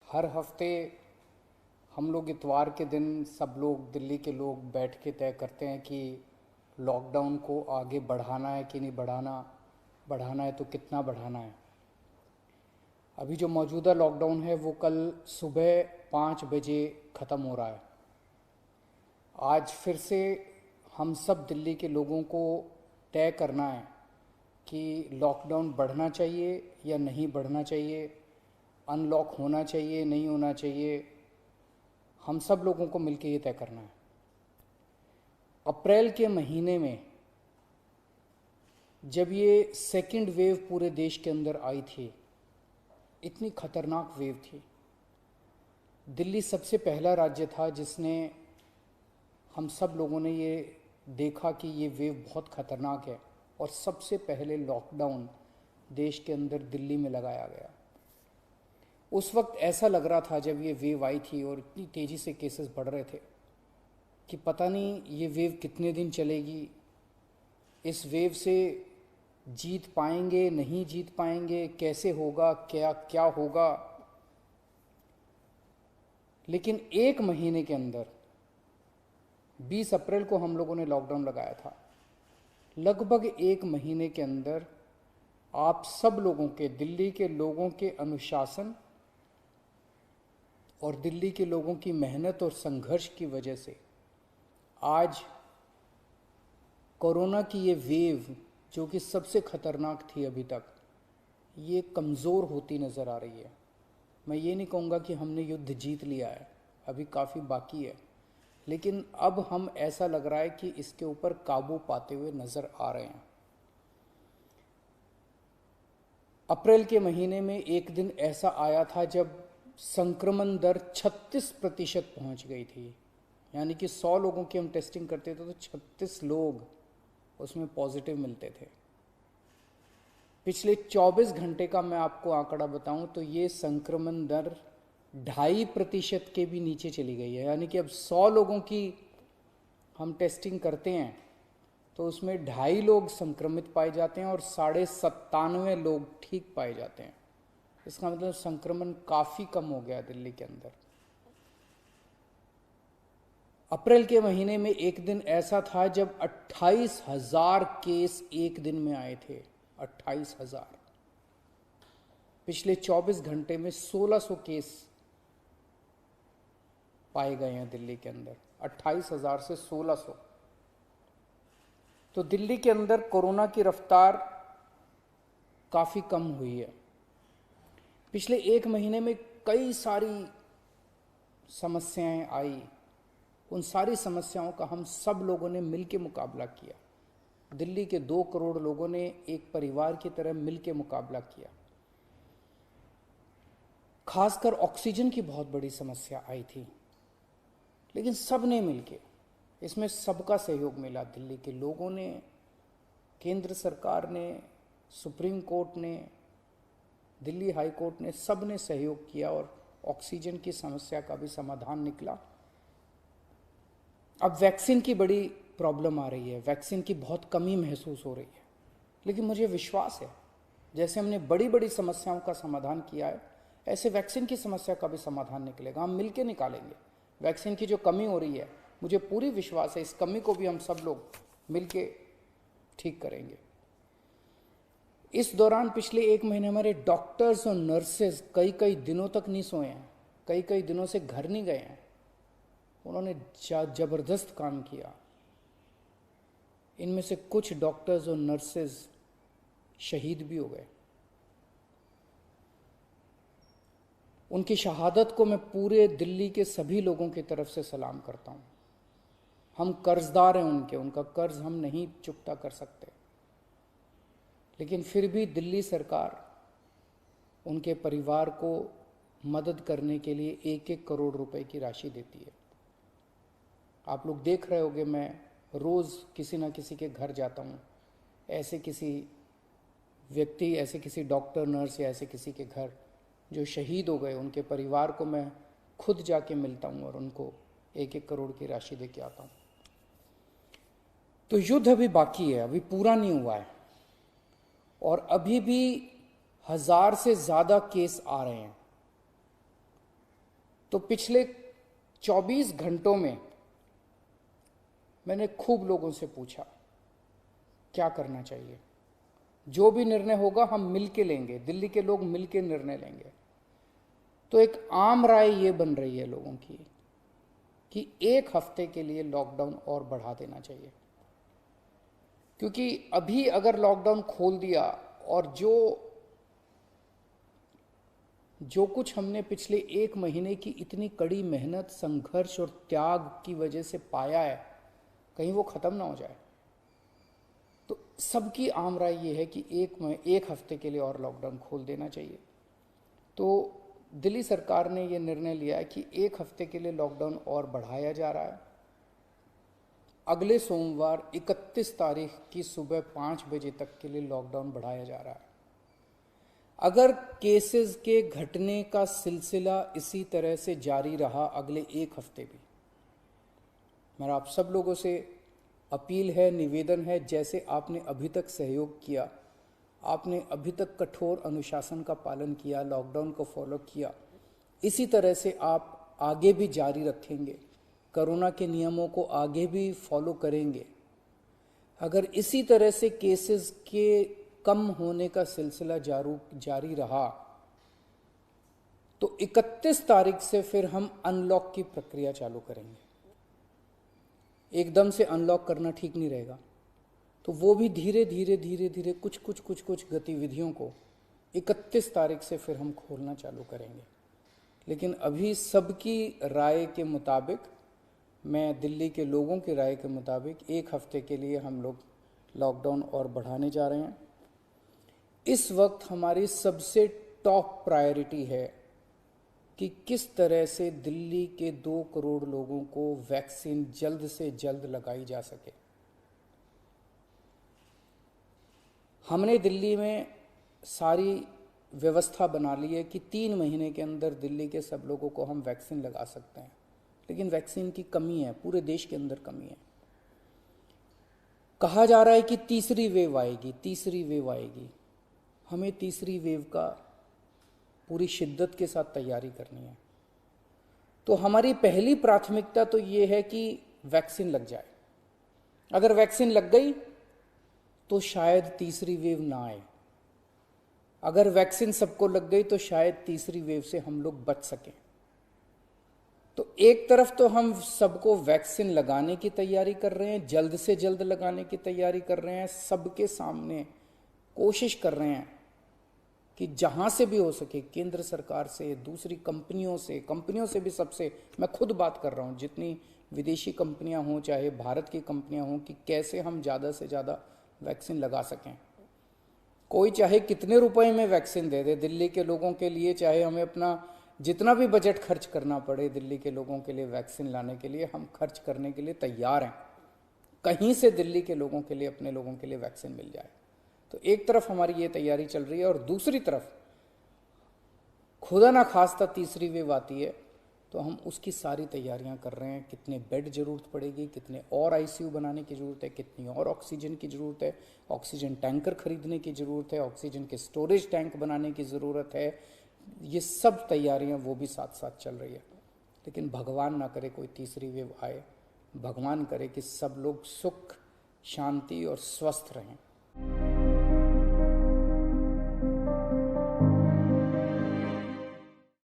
हर हफ्ते हम लोग इतवार के दिन सब लोग दिल्ली के लोग बैठ के तय करते हैं कि लॉकडाउन को आगे बढ़ाना है कि नहीं बढ़ाना, बढ़ाना है तो कितना बढ़ाना है। अभी जो मौजूदा लॉकडाउन है वो कल सुबह 5 बजे ख़त्म हो रहा है। आज फिर से हम सब दिल्ली के लोगों को तय करना है कि लॉकडाउन बढ़ना चाहिए या नहीं बढ़ना चाहिए, अनलॉक होना चाहिए नहीं होना चाहिए। हम सब लोगों को मिलकर ये तय करना है। अप्रैल के महीने में जब ये सेकंड वेव पूरे देश के अंदर आई थी, इतनी खतरनाक वेव थी। दिल्ली सबसे पहला राज्य था जिसने, हम सब लोगों ने ये देखा कि ये वेव बहुत खतरनाक है और सबसे पहले लॉकडाउन देश के अंदर दिल्ली में लगाया गया। उस वक्त ऐसा लग रहा था जब ये वेव आई थी और इतनी तेज़ी से केसेस बढ़ रहे थे कि पता नहीं ये वेव कितने दिन चलेगी, इस वेव से जीत पाएंगे नहीं जीत पाएंगे, कैसे होगा, क्या क्या होगा। लेकिन एक महीने के अंदर 20 अप्रैल को हम लोगों ने लॉकडाउन लगाया था। लगभग एक महीने के अंदर आप सब लोगों के, दिल्ली के लोगों के अनुशासन और दिल्ली के लोगों की मेहनत और संघर्ष की वजह से आज कोरोना की ये वेव, जो कि सबसे खतरनाक थी अभी तक, ये कमज़ोर होती नज़र आ रही है। मैं ये नहीं कहूँगा कि हमने युद्ध जीत लिया है, अभी काफ़ी बाकी है, लेकिन अब हम, ऐसा लग रहा है कि इसके ऊपर काबू पाते हुए नज़र आ रहे हैं। अप्रैल के महीने में एक दिन ऐसा आया था जब संक्रमण दर 36% पहुँच गई थी। यानी कि 100 लोगों की हम टेस्टिंग करते थे तो 36 लोग उसमें पॉजिटिव मिलते थे। पिछले 24 घंटे का मैं आपको आंकड़ा बताऊं तो ये संक्रमण दर 2.5% के भी नीचे चली गई है। यानी कि अब 100 लोगों की हम टेस्टिंग करते हैं तो उसमें 2.5 लोग संक्रमित पाए जाते हैं और 97.5 लोग ठीक पाए जाते हैं। इसका मतलब संक्रमण काफ़ी कम हो गया दिल्ली के अंदर। अप्रैल के महीने में एक दिन ऐसा था जब 28,000 केस एक दिन में आए थे। 28,000। पिछले 24 घंटे में 1,600 केस पाए गए हैं दिल्ली के अंदर। 28,000 से 1,600। तो दिल्ली के अंदर कोरोना की रफ्तार काफ़ी कम हुई है। पिछले एक महीने में कई सारी समस्याएं आई। उन सारी समस्याओं का हम सब लोगों ने मिलकर मुकाबला किया। दिल्ली के 2 करोड़ लोगों ने एक परिवार की तरह मिलकर मुकाबला किया। खासकर ऑक्सीजन की बहुत बड़ी समस्या आई थी, लेकिन सब ने मिलकर, इसमें सबका सहयोग मिला। दिल्ली के लोगों ने, केंद्र सरकार ने, सुप्रीम कोर्ट ने, दिल्ली हाई कोर्ट ने, सब ने सहयोग किया और ऑक्सीजन की समस्या का भी समाधान निकला। अब वैक्सीन की बड़ी प्रॉब्लम आ रही है, वैक्सीन की बहुत कमी महसूस हो रही है, लेकिन मुझे विश्वास है जैसे हमने बड़ी बड़ी समस्याओं का समाधान किया है, ऐसे वैक्सीन की समस्या का भी समाधान निकलेगा। हम मिलकर निकालेंगे। वैक्सीन की जो कमी हो रही है, मुझे पूरी विश्वास है इस कमी को भी हम सब लोग मिलकर ठीक करेंगे। इस दौरान पिछले एक महीने हमारे डॉक्टर्स और नर्सेज कई कई दिनों तक नहीं सोए हैं, कई कई दिनों से घर नहीं गए हैं। उन्होंने जबरदस्त काम किया। इनमें से कुछ डॉक्टर्स और नर्सेज शहीद भी हो गए। उनकी शहादत को मैं पूरे दिल्ली के सभी लोगों की तरफ से सलाम करता हूं। हम कर्जदार हैं उनके, उनका कर्ज हम नहीं चुकता कर सकते, लेकिन फिर भी दिल्ली सरकार उनके परिवार को मदद करने के लिए 1-1 करोड़ रुपए की राशि देती है। आप लोग देख रहे होंगे, मैं रोज़ किसी ना किसी के घर जाता हूँ, ऐसे किसी व्यक्ति, ऐसे किसी डॉक्टर, नर्स या ऐसे किसी के घर जो शहीद हो गए, उनके परिवार को मैं खुद जाके मिलता हूँ और उनको 1-1 करोड़ की राशि दे के आता हूँ। तो युद्ध अभी बाकी है, अभी पूरा नहीं हुआ है और अभी भी 1000 से ज़्यादा केस आ रहे हैं। तो पिछले 24 घंटों में मैंने खूब लोगों से पूछा क्या करना चाहिए। जो भी निर्णय होगा हम मिलके लेंगे, दिल्ली के लोग मिलके निर्णय लेंगे। तो एक आम राय ये बन रही है लोगों की कि 1 हफ्ते के लिए लॉकडाउन और बढ़ा देना चाहिए, क्योंकि अभी अगर लॉकडाउन खोल दिया और जो कुछ हमने पिछले 1 महीने की इतनी कड़ी मेहनत, संघर्ष और त्याग की वजह से पाया है, कहीं वो खत्म ना हो जाए। तो सबकी आम राय ये है कि 1 हफ्ते के लिए और लॉकडाउन खोल देना चाहिए। तो दिल्ली सरकार ने ये निर्णय लिया है कि 1 हफ्ते के लिए लॉकडाउन और बढ़ाया जा रहा है। अगले सोमवार 31 तारीख की सुबह 5 बजे तक के लिए लॉकडाउन बढ़ाया जा रहा है। अगर केसेस के घटने का सिलसिला इसी तरह से जारी रहा अगले 1 हफ्ते भी, मेरा आप सब लोगों से अपील है, निवेदन है, जैसे आपने अभी तक सहयोग किया, आपने अभी तक कठोर अनुशासन का पालन किया, लॉकडाउन को फॉलो किया, इसी तरह से आप आगे भी जारी रखेंगे, कोरोना के नियमों को आगे भी फॉलो करेंगे। अगर इसी तरह से केसेस के कम होने का सिलसिला जारी रहा तो 31 तारीख से फिर हम अनलॉक की प्रक्रिया चालू करेंगे। एकदम से अनलॉक करना ठीक नहीं रहेगा, तो वो भी धीरे धीरे कुछ गतिविधियों को 31 तारीख से फिर हम खोलना चालू करेंगे। लेकिन अभी सबकी राय के मुताबिक, मैं दिल्ली के लोगों की राय के मुताबिक 1 हफ्ते के लिए हम लोग लॉकडाउन और बढ़ाने जा रहे हैं। इस वक्त हमारी सबसे टॉप प्रायोरिटी है कि किस तरह से दिल्ली के 2 करोड़ लोगों को वैक्सीन जल्द से जल्द लगाई जा सके। हमने दिल्ली में सारी व्यवस्था बना ली है कि 3 महीने के अंदर दिल्ली के सब लोगों को हम वैक्सीन लगा सकते हैं, लेकिन वैक्सीन की कमी है, पूरे देश के अंदर कमी है। कहा जा रहा है कि तीसरी वेव आएगी। हमें तीसरी वेव का पूरी शिद्दत के साथ तैयारी करनी है। तो हमारी पहली प्राथमिकता तो ये है कि वैक्सीन लग जाए। अगर वैक्सीन लग गई तो शायद तीसरी वेव ना आए। अगर वैक्सीन सबको लग गई तो शायद तीसरी वेव से हम लोग बच सकें। तो एक तरफ तो हम सबको वैक्सीन लगाने की तैयारी कर रहे हैं, जल्द से जल्द लगाने की तैयारी कर रहे हैं, सबके सामने कोशिश कर रहे हैं कि जहां से भी हो सके, केंद्र सरकार से, दूसरी कंपनियों से भी, सबसे मैं खुद बात कर रहा हूं, जितनी विदेशी कंपनियां हों चाहे भारत की कंपनियां हों, कि कैसे हम ज़्यादा से ज़्यादा वैक्सीन लगा सकें। कोई चाहे कितने रुपए में वैक्सीन दे दे दिल्ली के लोगों के लिए, चाहे हमें अपना जितना भी बजट खर्च करना पड़े दिल्ली के लोगों के लिए वैक्सीन लाने के लिए, हम खर्च करने के लिए तैयार हैं। कहीं से दिल्ली के लोगों के लिए, अपने लोगों के लिए वैक्सीन मिल जाए। तो एक तरफ हमारी ये तैयारी चल रही है और दूसरी तरफ खुदा ना खास्ता तीसरी वेव आती है तो हम उसकी सारी तैयारियां कर रहे हैं। कितने बेड जरूरत पड़ेगी, कितने और आईसीयू बनाने की ज़रूरत है, कितनी और ऑक्सीजन की ज़रूरत है, ऑक्सीजन टैंकर खरीदने की ज़रूरत है, ऑक्सीजन के स्टोरेज टैंक बनाने की ज़रूरत है। ये सब तैयारियां वो भी साथ साथ चल रही है। लेकिन भगवान ना करे कोई तीसरी वेव आए, भगवान करे कि सब लोग सुख, शांति और स्वस्थ रहें।